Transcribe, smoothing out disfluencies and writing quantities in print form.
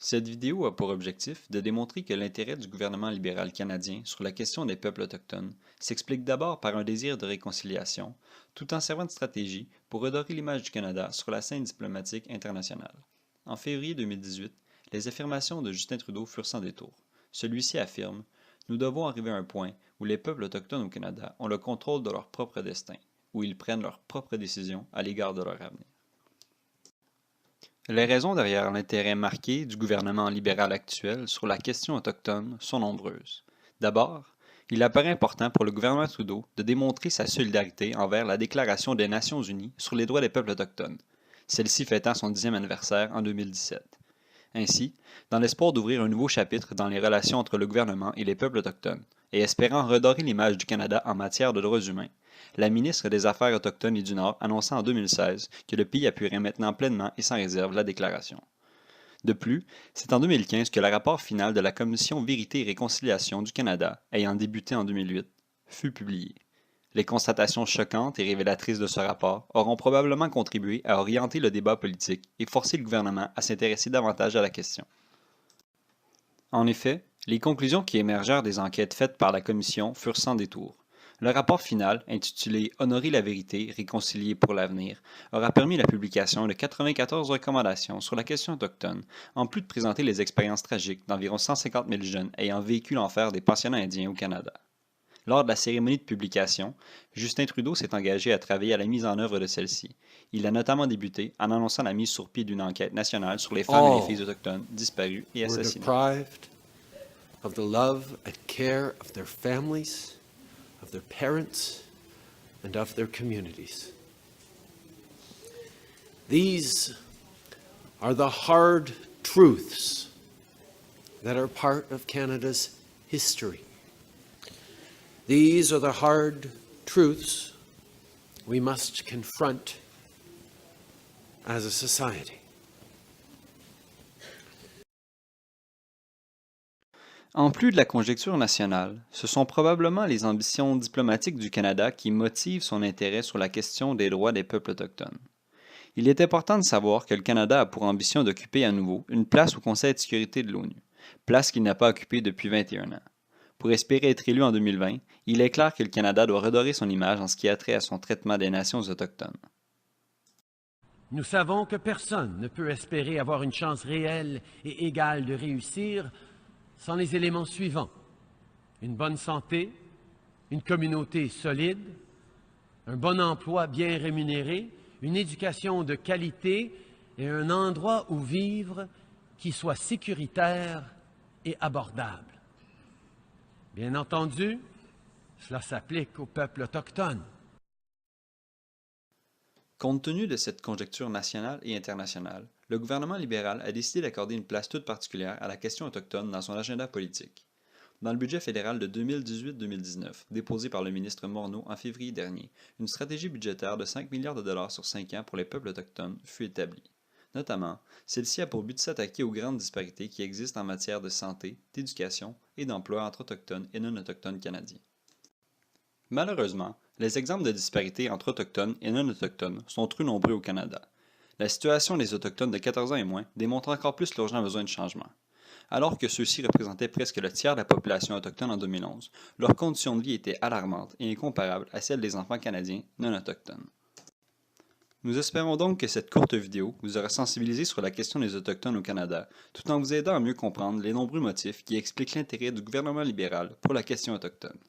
Cette vidéo a pour objectif de démontrer que l'intérêt du gouvernement libéral canadien sur la question des peuples autochtones s'explique d'abord par un désir de réconciliation, tout en servant de stratégie pour redorer l'image du Canada sur la scène diplomatique internationale. En février 2018, les affirmations de Justin Trudeau furent sans détour. Celui-ci affirme: « Nous devons arriver à un point où les peuples autochtones au Canada ont le contrôle de leur propre destin, où ils prennent leurs propres décisions à l'égard de leur avenir. » Les raisons derrière l'intérêt marqué du gouvernement libéral actuel sur la question autochtone sont nombreuses. D'abord, il apparaît important pour le gouvernement Trudeau de démontrer sa solidarité envers la Déclaration des Nations unies sur les droits des peuples autochtones, celle-ci fêtant son 10e anniversaire en 2017. Ainsi, dans l'espoir d'ouvrir un nouveau chapitre dans les relations entre le gouvernement et les peuples autochtones, et espérant redorer l'image du Canada en matière de droits humains, la ministre des Affaires autochtones et du Nord annonça en 2016 que le pays appuierait maintenant pleinement et sans réserve la déclaration. De plus, c'est en 2015 que le rapport final de la Commission Vérité et Réconciliation du Canada, ayant débuté en 2008, fut publié. Les constatations choquantes et révélatrices de ce rapport auront probablement contribué à orienter le débat politique et forcer le gouvernement à s'intéresser davantage à la question. En effet, les conclusions qui émergèrent des enquêtes faites par la Commission furent sans détour. Le rapport final, intitulé Honorer la vérité, réconcilier pour l'avenir, aura permis la publication de 94 recommandations sur la question autochtone, en plus de présenter les expériences tragiques d'environ 150 000 jeunes ayant vécu l'enfer des pensionnats indiens au Canada. Lors de la cérémonie de publication, Justin Trudeau s'est engagé à travailler à la mise en œuvre de celle-ci. Il a notamment débuté en annonçant la mise sur pied d'une enquête nationale sur les femmes et les filles autochtones disparues et assassinées. Of the love and care of their families, of their parents, and of their communities. These are the hard truths that are part of Canada's history. These are the hard truths we must confront as a society. En plus de la conjecture nationale, ce sont probablement les ambitions diplomatiques du Canada qui motivent son intérêt sur la question des droits des peuples autochtones. Il est important de savoir que le Canada a pour ambition d'occuper à nouveau une place au Conseil de sécurité de l'ONU, place qu'il n'a pas occupée depuis 21 ans. Pour espérer être élu en 2020, il est clair que le Canada doit redorer son image en ce qui a trait à son traitement des nations autochtones. Nous savons que personne ne peut espérer avoir une chance réelle et égale de réussir sans les éléments suivants: une bonne santé, une communauté solide, un bon emploi bien rémunéré, une éducation de qualité et un endroit où vivre qui soit sécuritaire et abordable. Bien entendu, cela s'applique au peuple autochtone. Compte tenu de cette conjecture nationale et internationale, le gouvernement libéral a décidé d'accorder une place toute particulière à la question autochtone dans son agenda politique. Dans le budget fédéral de 2018-2019, déposé par le ministre Morneau en février dernier, une stratégie budgétaire de 5 milliards de dollars sur 5 ans pour les peuples autochtones fut établie. Notamment, celle-ci a pour but de s'attaquer aux grandes disparités qui existent en matière de santé, d'éducation et d'emploi entre autochtones et non-autochtones canadiens. Malheureusement, les exemples de disparités entre autochtones et non-autochtones sont trop nombreux au Canada. La situation des autochtones de 14 ans et moins démontre encore plus l'urgent besoin de changement. Alors que ceux-ci représentaient presque le tiers de la population autochtone en 2011, leurs conditions de vie étaient alarmantes et incomparables à celles des enfants canadiens non autochtones. Nous espérons donc que cette courte vidéo vous aura sensibilisé sur la question des Autochtones au Canada, tout en vous aidant à mieux comprendre les nombreux motifs qui expliquent l'intérêt du gouvernement libéral pour la question autochtone.